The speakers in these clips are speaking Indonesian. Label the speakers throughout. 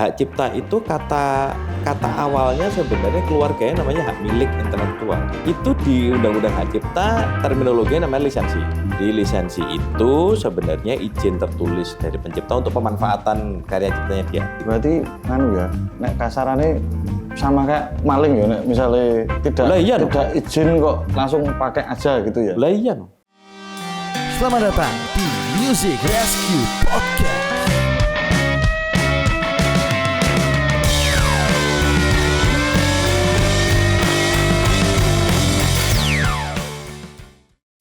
Speaker 1: hak cipta itu kata awalnya sebenarnya keluarganya namanya hak milik intelektual. Itu di Undang-Undang Hak Cipta terminologinya namanya lisensi. Di lisensi itu sebenarnya izin tertulis dari pencipta untuk pemanfaatan karya ciptanya dia.
Speaker 2: Berarti nek kasarannya sama kayak maling ya, nek misalnya tidak izin kok langsung pakai aja gitu ya.
Speaker 1: Lah iya.
Speaker 3: Selamat datang di Music Rescue Podcast.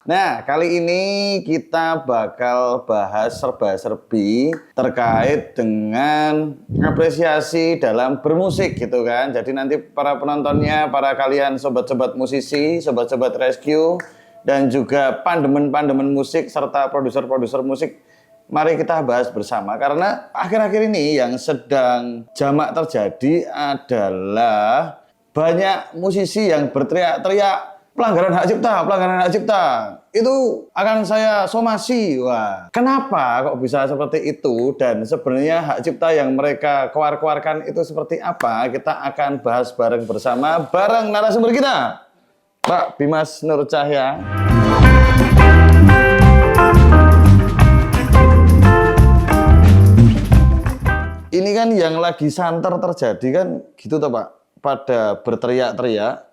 Speaker 2: Nah, kali ini kita bakal bahas serba-serbi terkait dengan apresiasi dalam bermusik gitu kan. Jadi nanti para penontonnya, para kalian sobat-sobat musisi, sobat-sobat rescue, dan juga pandemen-pandemen musik serta produser-produser musik, mari kita bahas bersama. Karena akhir-akhir ini yang sedang jamak terjadi adalah banyak musisi yang berteriak-teriak pelanggaran hak cipta, itu akan saya somasi. Wah, kenapa kok bisa seperti itu? Dan sebenarnya hak cipta yang mereka keluarkan itu seperti apa? Kita akan bahas bareng bersama, bareng narasumber kita, Pak Bimas Nur Cahya. Ini kan yang lagi santer terjadi kan gitu toh Pak, pada berteriak-teriak.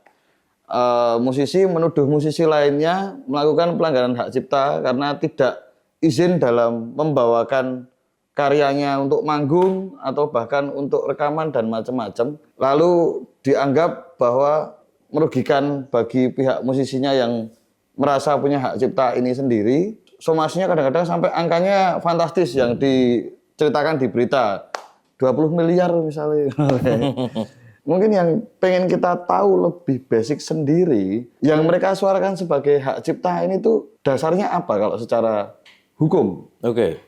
Speaker 2: Musisi menuduh musisi lainnya melakukan pelanggaran hak cipta karena tidak izin dalam membawakan karyanya untuk manggung atau bahkan untuk rekaman dan macam-macam. Lalu dianggap bahwa merugikan bagi pihak musisinya yang merasa punya hak cipta ini sendiri. Somasinya kadang-kadang sampai angkanya fantastis yang diceritakan di berita. 20 miliar misalnya. Mungkin yang pengen kita tahu lebih basic sendiri, yang mereka suarakan sebagai hak cipta ini tuh dasarnya apa kalau secara hukum?
Speaker 1: Oke.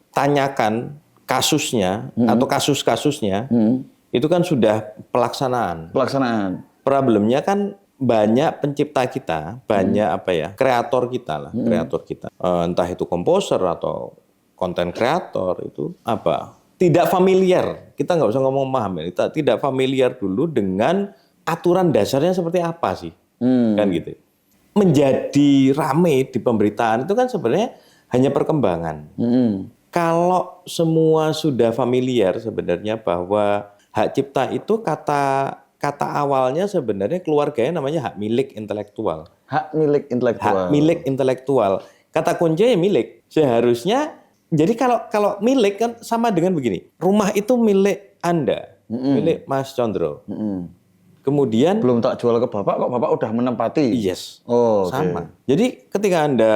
Speaker 1: Tanyakan kasusnya atau kasus-kasusnya, itu kan sudah pelaksanaan. Problemnya kan banyak pencipta kita, banyak kreator kita lah, kreator kita. Entah itu komposer atau konten kreator itu tidak familiar, kita nggak usah ngomong paham ya, kita tidak familiar dulu dengan aturan dasarnya seperti apa sih, kan gitu. Menjadi rame di pemberitaan itu kan sebenarnya hanya perkembangan. Kalau semua sudah familiar sebenarnya bahwa hak cipta itu kata awalnya sebenarnya keluarganya namanya hak milik intelektual.
Speaker 2: Hak milik intelektual.
Speaker 1: Kata kuncinya milik. Seharusnya. Jadi kalau milik kan sama dengan begini, rumah itu milik Anda, milik Mas Condro. Kemudian
Speaker 2: belum tak jual ke Bapak, kok Bapak udah menempati?
Speaker 1: Yes,
Speaker 2: Okay.
Speaker 1: sama. Jadi ketika Anda,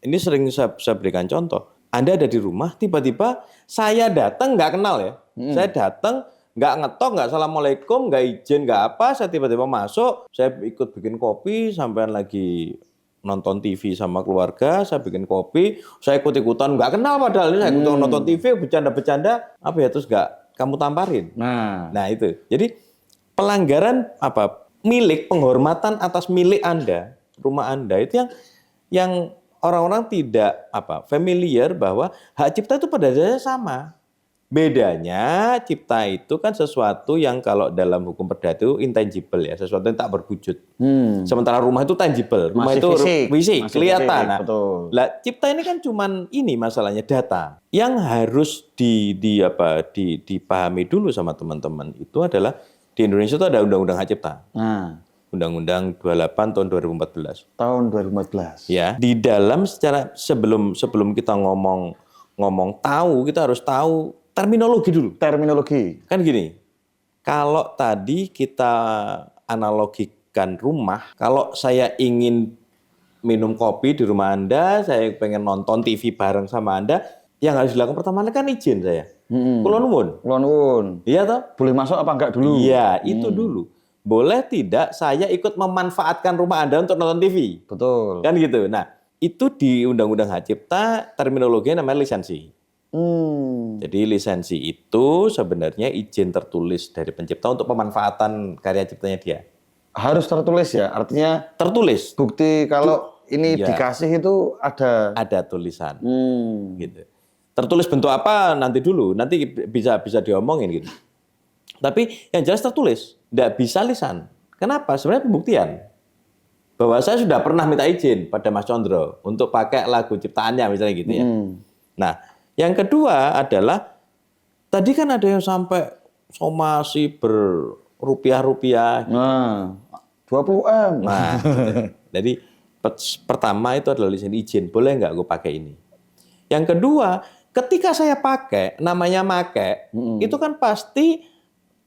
Speaker 1: ini sering saya berikan contoh, Anda ada di rumah, tiba-tiba saya datang nggak kenal ya, saya datang nggak ngetok, nggak assalamualaikum, nggak izin, nggak apa, saya tiba-tiba masuk, saya ikut bikin kopi, sampean lagi nonton TV sama keluarga, saya bikin kopi, saya ikut-ikutan, nggak kenal padahal ini saya ikut nonton TV, bercanda-bercanda, terus nggak kamu tamparin. Nah itu. Jadi pelanggaran milik, penghormatan atas milik Anda, rumah Anda itu yang orang-orang tidak familiar bahwa hak cipta itu pada dasarnya sama. Bedanya cipta itu kan sesuatu yang kalau dalam hukum perdata itu intangible ya, sesuatu yang tak berwujud. Sementara rumah itu tangible, rumah
Speaker 2: masih
Speaker 1: itu fisik, kelihatan.
Speaker 2: Betul.
Speaker 1: Lah cipta ini kan cuman ini masalahnya data. Yang harus dipahami dulu sama teman-teman itu adalah di Indonesia itu ada Undang-Undang Hak Cipta. Undang-Undang 28 tahun 2014.
Speaker 2: Tahun 2014.
Speaker 1: Ya, di dalam secara sebelum kita ngomong tahu, kita harus tahu terminologi dulu. Kan gini, kalau tadi kita analogikan rumah, kalau saya ingin minum kopi di rumah Anda, saya pengen nonton TV bareng sama Anda, yang harus dilakukan pertama kan izin saya. Kulon nuwun. Iya toh?
Speaker 2: Boleh masuk apa enggak dulu?
Speaker 1: Iya, itu dulu. Boleh tidak saya ikut memanfaatkan rumah Anda untuk nonton TV?
Speaker 2: Betul.
Speaker 1: Kan gitu. Nah, itu di Undang-Undang Hak Cipta terminologinya namanya lisensi. Jadi lisensi itu sebenarnya izin tertulis dari pencipta untuk pemanfaatan karya ciptanya dia.
Speaker 2: Harus tertulis ya, artinya
Speaker 1: tertulis.
Speaker 2: Bukti kalau ini dikasih itu ada
Speaker 1: tulisan. Gitu. Tertulis bentuk apa nanti dulu, nanti bisa diomongin gitu. Tapi yang jelas tertulis, tidak bisa lisan. Kenapa? Sebenarnya pembuktian bahwa saya sudah pernah minta izin pada Mas Condro untuk pakai lagu ciptaannya misalnya gitu ya. Nah, yang kedua adalah tadi kan ada yang sampai somasi berrupiah-rupiah.
Speaker 2: Nah, 20 M.
Speaker 1: Nah, jadi pertama itu adalah izin, boleh nggak gue pakai ini? Yang kedua, ketika saya pakai, namanya make, itu kan pasti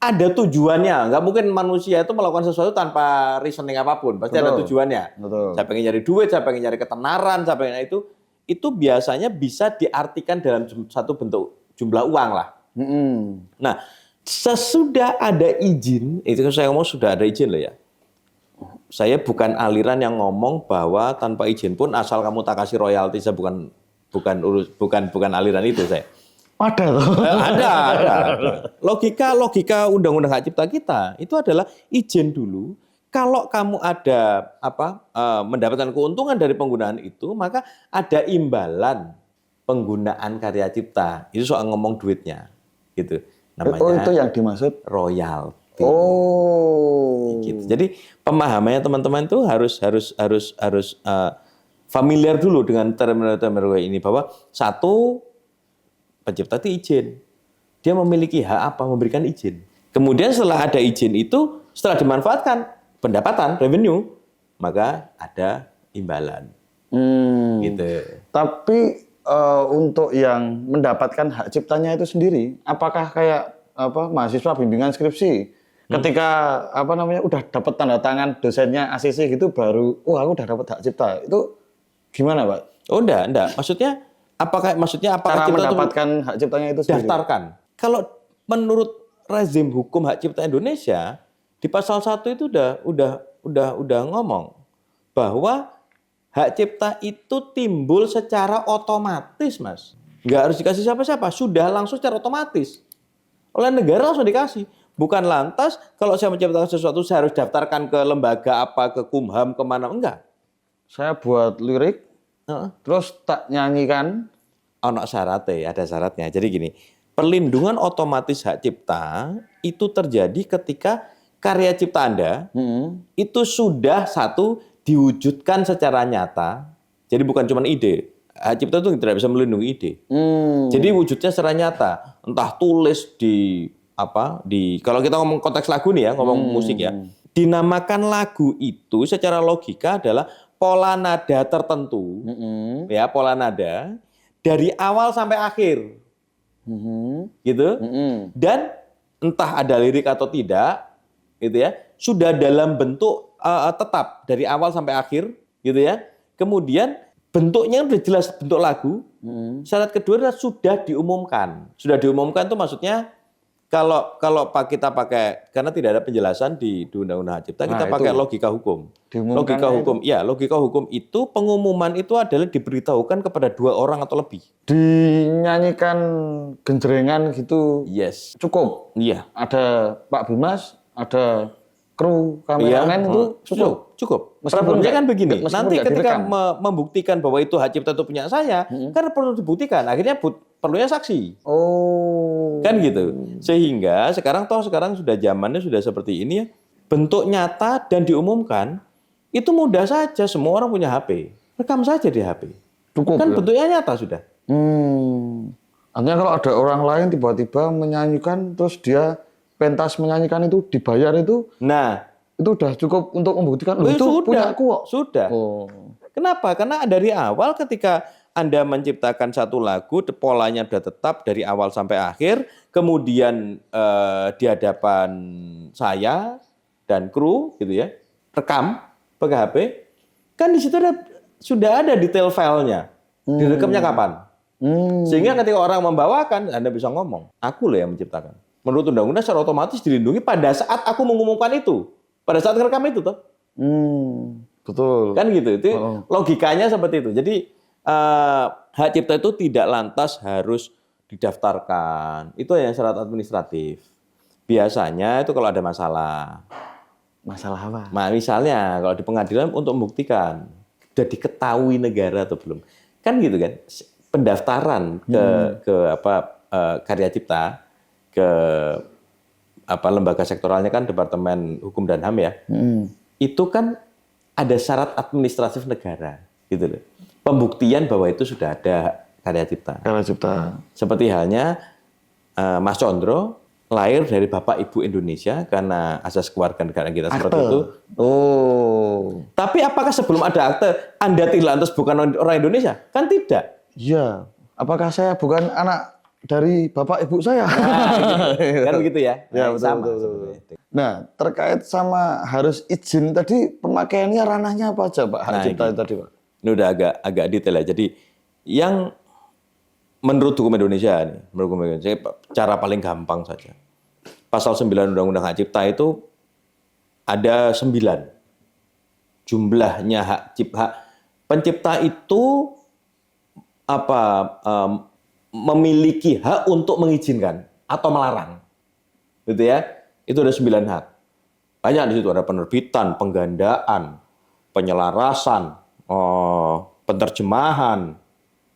Speaker 1: ada tujuannya. Nggak mungkin manusia itu melakukan sesuatu tanpa reasoning apapun. Pasti ada tujuannya.
Speaker 2: Betul.
Speaker 1: Saya pengen nyari duit, saya pengen nyari ketenaran, saya pengen itu biasanya bisa diartikan dalam satu bentuk jumlah uang lah. Nah, sesudah ada izin, itu saya ngomong sudah ada izin loh ya. Saya bukan aliran yang ngomong bahwa tanpa izin pun asal kamu tak kasih royalti, saya bukan aliran itu saya.
Speaker 2: Ada tuh.
Speaker 1: Ada. Logika undang-undang hak cipta kita itu adalah izin dulu. Kalau kamu ada mendapatkan keuntungan dari penggunaan itu, maka ada imbalan penggunaan karya cipta. Itu soal ngomong duitnya, gitu. Namanya
Speaker 2: itu yang dimaksud
Speaker 1: royalti. Gitu. Jadi pemahamannya teman-teman itu harus familiar dulu dengan terminologi ini bahwa satu, pencipta itu izin. Dia memiliki hak apa? Memberikan izin. Kemudian setelah ada izin itu, setelah dimanfaatkan, pendapatan, revenue, maka ada imbalan. Gitu.
Speaker 2: Tapi untuk yang mendapatkan hak ciptanya itu sendiri, apakah kayak mahasiswa bimbingan skripsi, ketika udah dapat tanda tangan dosennya ACC gitu baru, aku udah dapat hak cipta. Itu gimana, Pak?
Speaker 1: Oh, enggak. Apakah
Speaker 2: cara
Speaker 1: kita
Speaker 2: mendapatkan hak ciptanya itu sendiri?
Speaker 1: Daftarkan. Kalau menurut rezim hukum hak cipta Indonesia di pasal 1 itu udah ngomong bahwa hak cipta itu timbul secara otomatis, Mas. Nggak harus dikasih siapa-siapa, sudah langsung secara otomatis. Oleh negara langsung dikasih. Bukan lantas kalau saya menciptakan sesuatu saya harus daftarkan ke lembaga apa, ke Kumham, kemana, enggak.
Speaker 2: Saya buat lirik, terus tak nyanyikan.
Speaker 1: Ono syaratnya, ada syaratnya. Jadi gini, perlindungan otomatis hak cipta itu terjadi ketika karya cipta Anda itu sudah satu diwujudkan secara nyata. Jadi bukan cuma ide. Hak cipta itu tidak bisa melindungi ide. Jadi wujudnya secara nyata. Entah tulis di kalau kita ngomong konteks lagu nih ya, ngomong musik ya. Dinamakan lagu itu secara logika adalah pola nada tertentu. Ya, pola nada dari awal sampai akhir. Gitu. Dan entah ada lirik atau tidak, gitu ya. Sudah dalam bentuk tetap dari awal sampai akhir, gitu ya. Kemudian bentuknya udah jelas bentuk lagu. Syarat kedua adalah sudah diumumkan. Sudah diumumkan itu maksudnya kalau kita pakai, karena tidak ada penjelasan di Undang-Undang Hak Cipta, kita pakai logika hukum. Logika hukum itu pengumuman itu adalah diberitahukan kepada 2 orang atau lebih.
Speaker 2: Dinyanyikan genjrengan gitu.
Speaker 1: Yes.
Speaker 2: Cukup.
Speaker 1: Iya.
Speaker 2: Ada Pak Bimas, ada kru kameramen itu
Speaker 1: cukup. Problemnya kan begini, nanti ketika membuktikan bahwa itu hak cipta itu punya saya, kan perlu dibuktikan. Akhirnya perlunya saksi. Kan gitu. Sehingga sekarang sudah zamannya sudah seperti ini ya. Bentuk nyata dan diumumkan itu mudah saja, semua orang punya HP. Rekam saja di HP.
Speaker 2: Cukup.
Speaker 1: Kan bentuknya nyata sudah.
Speaker 2: Artinya kalau ada orang lain tiba-tiba menyanyikan terus dia pentas menyanyikan itu dibayar itu.
Speaker 1: Nah,
Speaker 2: itu udah cukup untuk membuktikan itu
Speaker 1: sudah,
Speaker 2: punya aku kok.
Speaker 1: Sudah. Kenapa? Karena dari awal ketika Anda menciptakan satu lagu, polanya sudah tetap dari awal sampai akhir, kemudian di hadapan saya dan kru gitu ya, rekam pakai HP, kan di situ sudah ada detail filenya, direkamnya kapan. Sehingga ketika orang membawakan, Anda bisa ngomong, aku loh yang menciptakan. Menurut undang-undang secara otomatis dilindungi pada saat aku mengumumkan itu. Pada saat rekam itu toh.
Speaker 2: Betul.
Speaker 1: Kan gitu. Itu logikanya seperti itu. Jadi hak cipta itu tidak lantas harus didaftarkan. Itu yang syarat administratif. Biasanya itu kalau ada masalah.
Speaker 2: Masalah apa?
Speaker 1: Nah, misalnya kalau di pengadilan untuk membuktikan sudah diketahui negara atau belum. Kan gitu kan. pendaftaran ke karya cipta ke lembaga sektoralnya kan Departemen Hukum dan HAM ya. Itu kan ada syarat administratif negara gitu loh. Pembuktian bahwa itu sudah ada karya cipta.
Speaker 2: Karya cipta.
Speaker 1: Seperti halnya Mas Condro lahir dari Bapak Ibu Indonesia karena asas kewarganegaraan kita seperti itu.
Speaker 2: Oh.
Speaker 1: Tapi apakah sebelum ada akte Anda tidak lantas bukan orang Indonesia? Kan tidak.
Speaker 2: Iya. Apakah saya bukan anak dari bapak ibu saya?
Speaker 1: Nah, gitu. Kan begitu ya.
Speaker 2: Ya,
Speaker 1: Nah,
Speaker 2: betul,
Speaker 1: sama
Speaker 2: betul.
Speaker 1: sebenarnya.
Speaker 2: Nah, terkait sama harus izin tadi, pemakaiannya ranahnya apa aja, Pak? Hak cipta
Speaker 1: ini.
Speaker 2: tadi, Pak.
Speaker 1: Ini udah agak detail ya. Jadi yang menurut hukum Indonesia nih, menurut hukum Indonesia, cara paling gampang saja. Pasal 9 Undang-Undang Hak Cipta itu ada 9. Jumlahnya hak pencipta itu memiliki hak untuk mengizinkan atau melarang. Gitu ya. Itu ada 9 hak. Banyak di situ, ada penerbitan, penggandaan, penyelarasan, penerjemahan,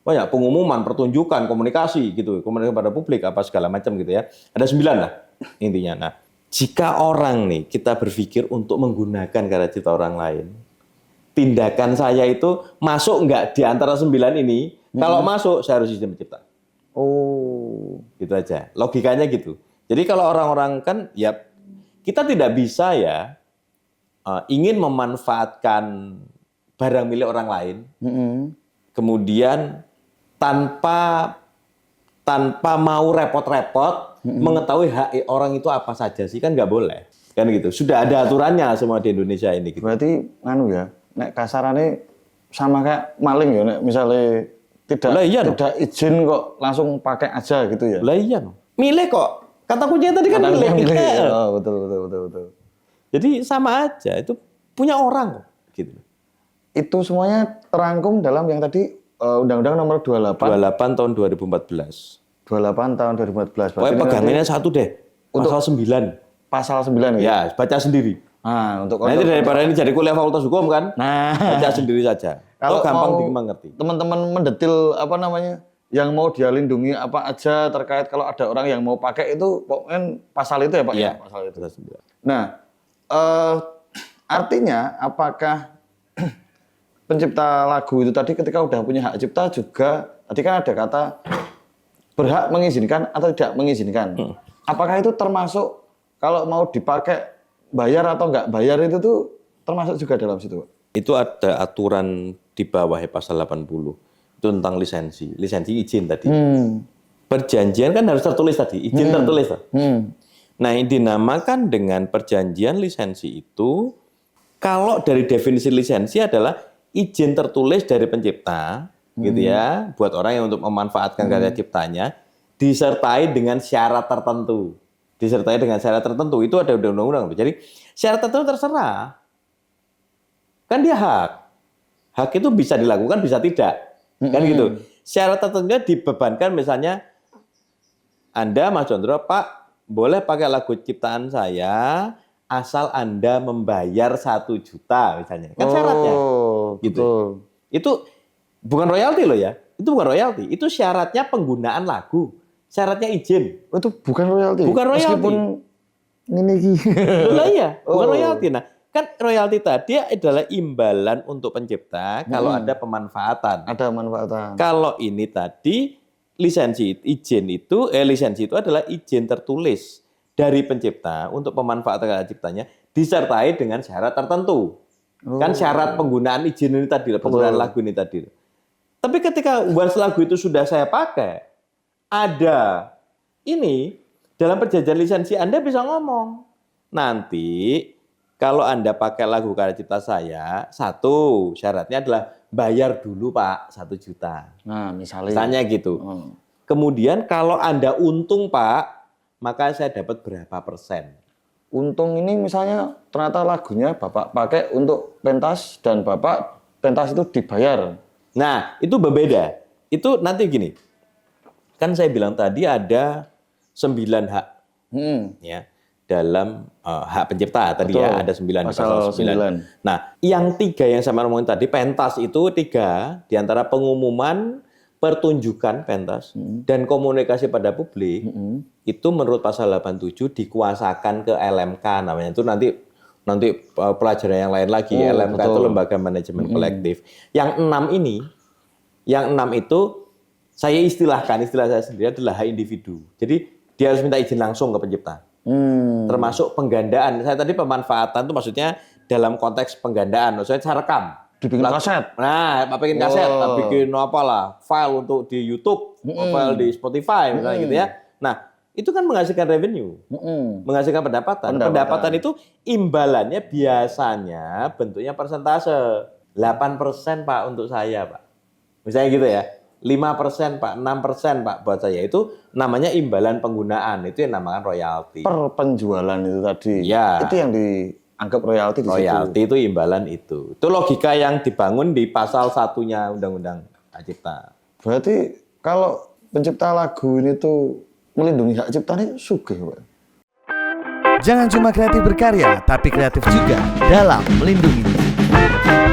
Speaker 1: banyak pengumuman, pertunjukan, komunikasi gitu, komunikasi pada publik apa segala macam gitu ya. Ada 9 lah intinya. Nah, jika orang nih kita berpikir untuk menggunakan karya cipta orang lain, tindakan saya itu masuk nggak di antara 9 ini? Kalau masuk, saya harus izin pencipta.
Speaker 2: Oh,
Speaker 1: Gitu aja. Logikanya gitu. Jadi kalau orang-orang kan ya kita tidak bisa ya ingin memanfaatkan barang milik orang lain, kemudian tanpa mau repot-repot mengetahui hak orang itu apa saja sih, kan nggak boleh. Kan gitu. Sudah ada aturannya semua di Indonesia ini gitu.
Speaker 2: berarti nek kasarannya sama kayak maling ya, nek misalnya tidak izin kok langsung pakai aja gitu ya.
Speaker 1: Lah iya. Milih kok. Kata kuncinya tadi kan milih.
Speaker 2: Oh, betul.
Speaker 1: Jadi sama aja, itu punya orang kok gitu.
Speaker 2: Itu semuanya terangkum dalam yang tadi Undang-Undang Nomor 28
Speaker 1: tahun 2014.
Speaker 2: 28 tahun 2014.
Speaker 1: Pokoknya pegangannya satu deh. Pasal 9.
Speaker 2: Pasal 9 ya.
Speaker 1: Ya, baca sendiri.
Speaker 2: Untuk
Speaker 1: Nanti daripada ini jadi kuliah fakultas hukum kan, baca sendiri saja.
Speaker 2: Kalau
Speaker 1: gampang
Speaker 2: mau
Speaker 1: dimengerti.
Speaker 2: teman-teman mendetil yang mau dia lindungi apa aja terkait kalau ada orang yang mau pakai itu pokoknya pasal itu ya Pak
Speaker 1: Iya,
Speaker 2: ya, pasal itu.
Speaker 1: pasal 9.
Speaker 2: Nah, artinya apakah pencipta lagu itu tadi ketika udah punya hak cipta juga tadi kan ada kata berhak mengizinkan atau tidak mengizinkan. Apakah itu termasuk kalau mau dipakai bayar atau enggak bayar itu tuh termasuk juga dalam situ, Pak?
Speaker 1: Itu ada aturan di bawah pasal 80. Itu tentang lisensi izin tadi. Perjanjian kan harus tertulis tadi, izin tertulis. Nah, ini dinamakan dengan perjanjian lisensi itu kalau dari definisi lisensi adalah izin tertulis dari pencipta gitu ya, buat orang yang untuk memanfaatkan karya ciptanya disertai dengan syarat tertentu. Disertai dengan syarat tertentu itu ada undang-undang. Jadi syarat tertentu terserah. Kan dia hak. Hak itu bisa dilakukan, bisa tidak. Kan gitu. Syarat tertentunya dibebankan misalnya Anda Mas Condro, Pak, boleh pakai lagu ciptaan saya asal Anda membayar 1 juta misalnya. Kan syaratnya. Gitu.
Speaker 2: Betul.
Speaker 1: Itu bukan royalti loh ya. Itu bukan royalti. Itu syaratnya penggunaan lagu. Syaratnya izin.
Speaker 2: Itu bukan royalti.
Speaker 1: Bukan royalti.
Speaker 2: Meskipun ini
Speaker 1: Lah iya, bukan royalti. Nah, kan royalti tadi adalah imbalan untuk pencipta kalau ada pemanfaatan.
Speaker 2: ada manfaatan.
Speaker 1: Kalau ini tadi lisensi itu adalah izin tertulis dari pencipta untuk pemanfaatan karya ciptanya disertai dengan syarat tertentu. Kan syarat penggunaan izin ini tadi, penggunaan lagu ini tadi. Tapi ketika once lagu itu sudah saya pakai, ada ini dalam perjanjian lisensi Anda bisa ngomong. Nanti kalau Anda pakai lagu karya cipta saya, satu syaratnya adalah bayar dulu Pak 1 juta.
Speaker 2: Nah, misalnya
Speaker 1: gitu. Kemudian kalau Anda untung Pak, maka saya dapat berapa persen.
Speaker 2: untung ini misalnya ternyata lagunya Bapak pakai untuk pentas dan Bapak pentas itu dibayar.
Speaker 1: Nah, itu berbeda. Itu nanti gini. Kan saya bilang tadi ada 9 hak. Ya. Dalam hak pencipta tadi. Betul. Ya, ada 9 di pasal 9. Nah, yang 3 yang saya ngomongin tadi, pentas itu 3 di antara pengumuman, pertunjukan pentas dan komunikasi pada publik itu menurut pasal 87 dikuasakan ke LMK namanya. Itu nanti pelajaran yang lain lagi. LMK
Speaker 2: betul.
Speaker 1: itu lembaga manajemen kolektif. Yang 6 itu saya istilah saya sendiri adalah hak individu. Jadi dia harus minta izin langsung ke pencipta. Termasuk penggandaan. Saya tadi pemanfaatan itu maksudnya dalam konteks penggandaan. Maksudnya saya rekam.
Speaker 2: Dibikin kaset.
Speaker 1: Nah, bikin kaset, bikin apalah, file untuk di YouTube, file di Spotify misalnya gitu ya. Nah, itu kan menghasilkan revenue, menghasilkan pendapatan. Pendapatan itu imbalannya biasanya bentuknya persentase. 8% Pak untuk saya, Pak. Misalnya gitu ya. 5% Pak, 6% Pak buat saya. Itu namanya imbalan penggunaan. Itu yang namakan royalti.
Speaker 2: Per penjualan itu tadi.
Speaker 1: Ya.
Speaker 2: Itu yang dianggap royalti di situ.
Speaker 1: Royalti itu imbalan itu. Itu logika yang dibangun di pasal 1-nya Undang-Undang Hak Cipta.
Speaker 2: Berarti kalau pencipta lagu ini tuh melindungi hak ciptanya sugih, Pak.
Speaker 3: Jangan cuma kreatif berkarya, tapi kreatif juga dalam melindunginya.